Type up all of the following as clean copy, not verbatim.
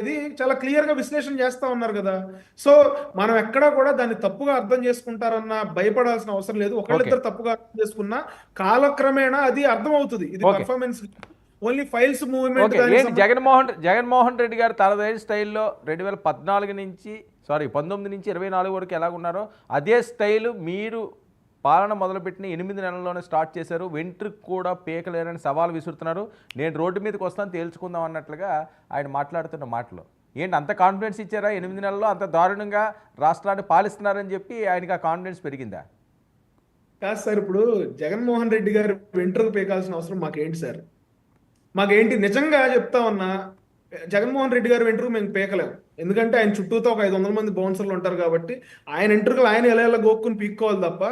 అనేది చాలా క్లియర్ గా విశ్లేషణ చేస్తా ఉన్నారు కదా. సో మనం ఎక్కడా కూడా దాన్ని తప్పుగా అర్థం చేసుకుంటారన్న భయపడాల్సిన అవసరం లేదు. ఓకే. ఒకళ్ళిద్దరు తప్పుగా అర్థం చేసుకున్నా కాలక్రమేణా అది అర్థం అవుతుంది. ఇది okay. Performance only files movement okay. దానికి ఏంటి సంబంధించి. జగన్మోహన్ రెడ్డి గారు తనదైన స్టైల్‌లో 2014 నుంచి 19 నుంచి 24 వరకు ఎలాగున్నారో అదే స్టైలు మీరు పాలన మొదలుపెట్టిన 8 నెలల్లోనే స్టార్ట్ చేశారు. వెంట్రుక కూడా పీకలేరని సవాల్ విసురుతున్నారు. నేను రోడ్డు మీదకి వస్తాను తేల్చుకుందాం అన్నట్లుగా ఆయన మాట్లాడుతున్న మాటలు. ఏంటి అంత కాన్ఫిడెన్స్ ఇచ్చారా? 8 నెలల్లో అంత దారుణంగా రాష్ట్రాన్ని పాలిస్తున్నారని చెప్పి ఆయనకి ఆ కాన్ఫిడెన్స్ పెరిగిందా? కాదు సార్, ఇప్పుడు జగన్మోహన్ రెడ్డి గారు వెంట్రుక పీకాల్సిన అవసరం మాకేంటి సార్? మాకేంటి నిజంగా చెప్తా ఉన్నా, జగన్మోహన్ రెడ్డి గారు వెంట్రుక మేము పీకలేము. ఎందుకంటే ఆయన చుట్టూతో ఒక 500 మంది బౌన్సర్లు ఉంటారు కాబట్టి ఆయన ఎంట్రుకలు ఆయన ఎలా ఎలా గోక్కుని పీక్కోవాలి తప్ప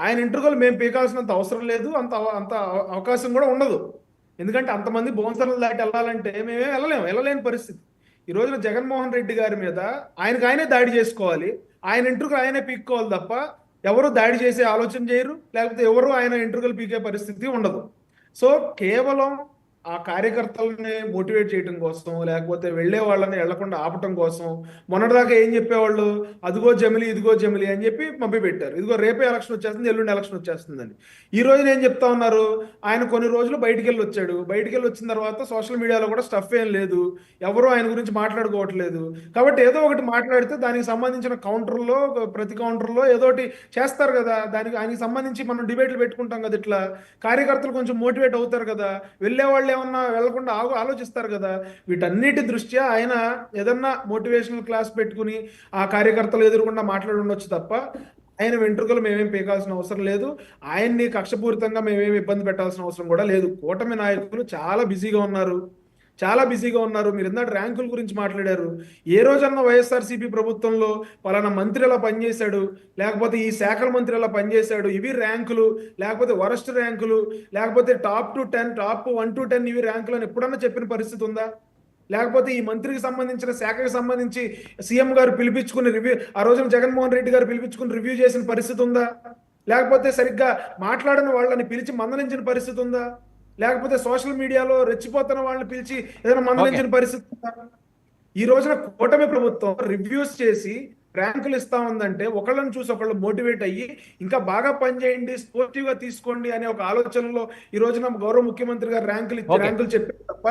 ఆయన ఎంట్రుకలు మేము పీకాల్సినంత అవసరం లేదు. అంత అవకాశం కూడా ఉండదు. ఎందుకంటే అంతమంది బౌన్సర్లు దాటి వెళ్ళాలంటే మేమేం వెళ్ళలేని పరిస్థితి. ఈ రోజున జగన్మోహన్ రెడ్డి గారి మీద ఆయనకు ఆయనే దాడి చేసుకోవాలి. ఆయన ఎంట్రుకలు ఆయనే పీక్కోవాలి తప్ప ఎవరు దాడి చేసే ఆలోచన చేయరు. లేకపోతే ఎవరు ఆయన ఎంట్రుకలు పీకే పరిస్థితి ఉండదు. సో కేవలం ఆ కార్యకర్తలని మోటివేట్ చేయడం కోసం, లేకపోతే వెళ్ళే వాళ్ళని వెళ్లకుండా ఆపటం కోసం మొన్నటిదాకా ఏం చెప్పేవాళ్ళు, అదిగో జమిలి ఇదిగో జమిలి అని చెప్పి పంపి పెట్టారు. ఇదిగో రేపే ఎలక్షన్ వచ్చేస్తుంది, ఎల్లుండి ఎలక్షన్ వచ్చేస్తుందని. ఈ రోజున ఏం చెప్తా ఉన్నారు, ఆయన కొన్ని రోజులు బయటికి వెళ్ళి వచ్చాడు. బయటికి వెళ్ళి వచ్చిన తర్వాత సోషల్ మీడియాలో కూడా స్టఫ్ ఏం లేదు, ఎవరు ఆయన గురించి మాట్లాడుకోవట్లేదు. కాబట్టి ఏదో ఒకటి మాట్లాడితే దానికి సంబంధించిన కౌంటర్లో, ప్రతి కౌంటర్లో ఏదో ఒకటి చేస్తారు కదా. దానికి ఆయనకి సంబంధించి మనం డిబేట్లు పెట్టుకుంటాం కదా. ఇట్లా కార్యకర్తలు కొంచెం మోటివేట్ అవుతారు కదా, వెళ్ళే వాళ్ళు ఏమన్నా వెళ్లకుండా ఆలోచిస్తారు కదా. వీటన్నిటి దృష్ట్యా ఆయన ఏదన్నా మోటివేషనల్ క్లాస్ పెట్టుకుని ఆ కార్యకర్తలు ఎదురుకుండా మాట్లాడి ఉండొచ్చు తప్ప ఆయన వెంట్రుకలు మేమేం పీకాల్సిన అవసరం లేదు. ఆయన్ని కక్షపూరితంగా మేమేమి ఇబ్బంది పెట్టాల్సిన అవసరం కూడా లేదు. కూటమి నాయకులు చాలా బిజీగా ఉన్నారు. మీరు ఇందాక ర్యాంకుల గురించి మాట్లాడారు. ఏ రోజన్నా వైఎస్ఆర్సీపీ ప్రభుత్వంలో పలానా మంత్రి ఎలా పనిచేశాడు, లేకపోతే ఈ శాఖల మంత్రి ఎలా పనిచేశాడు, ఇవి ర్యాంకులు, లేకపోతే వరస్ట్ ర్యాంకులు, లేకపోతే టాప్ టు 10, టాప్ 1 to 10 ఇవి ర్యాంకులు అని ఎప్పుడన్నా చెప్పిన పరిస్థితి ఉందా? లేకపోతే ఈ మంత్రికి సంబంధించిన శాఖకి సంబంధించి సీఎం గారు పిలిపించుకుని రివ్యూ, ఆ రోజున జగన్మోహన్ రెడ్డి గారు పిలిపించుకుని రివ్యూ చేసిన పరిస్థితి ఉందా? లేకపోతే సరిగ్గా మాట్లాడిన వాళ్ళని పిలిచి మందలించిన పరిస్థితి ఉందా? లేకపోతే సోషల్ మీడియాలో రెచ్చిపోతున్న వాళ్ళని పిలిచి ఏదైనా ఓకే. మందలించిన పరిస్థితి ఉందా? ఈ రోజున కూటమి ప్రభుత్వం రివ్యూస్ చేసి ర్యాంకులు ఇస్తా ఉందంటే ఒకళ్ళని చూసి ఒకళ్ళు మోటివేట్ అయ్యి ఇంకా బాగా పనిచేయండి, స్పోర్టివ్ గా తీసుకోండి అనే ఒక ఆలోచనలో ఈ రోజున గౌరవ ముఖ్యమంత్రి గారు ఓకే. ర్యాంకులు చెప్పారు తప్ప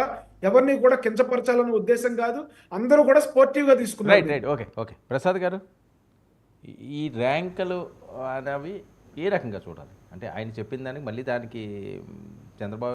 ఎవరిని కూడా కించపరచాలన్న ఉద్దేశం కాదు. అందరూ కూడా స్పోర్టివ్ గా తీసుకున్నారు రైట్. రైట్. దీన్ని. ఓకే. ఓకే. ప్రసాద్ గారు, ఈ ర్యాంకులు అనేవి ఏ రకంగా చూడాలి? అంటే ఆయన చెప్పిన దానికి మళ్ళీ దానికి చంద్రబాబు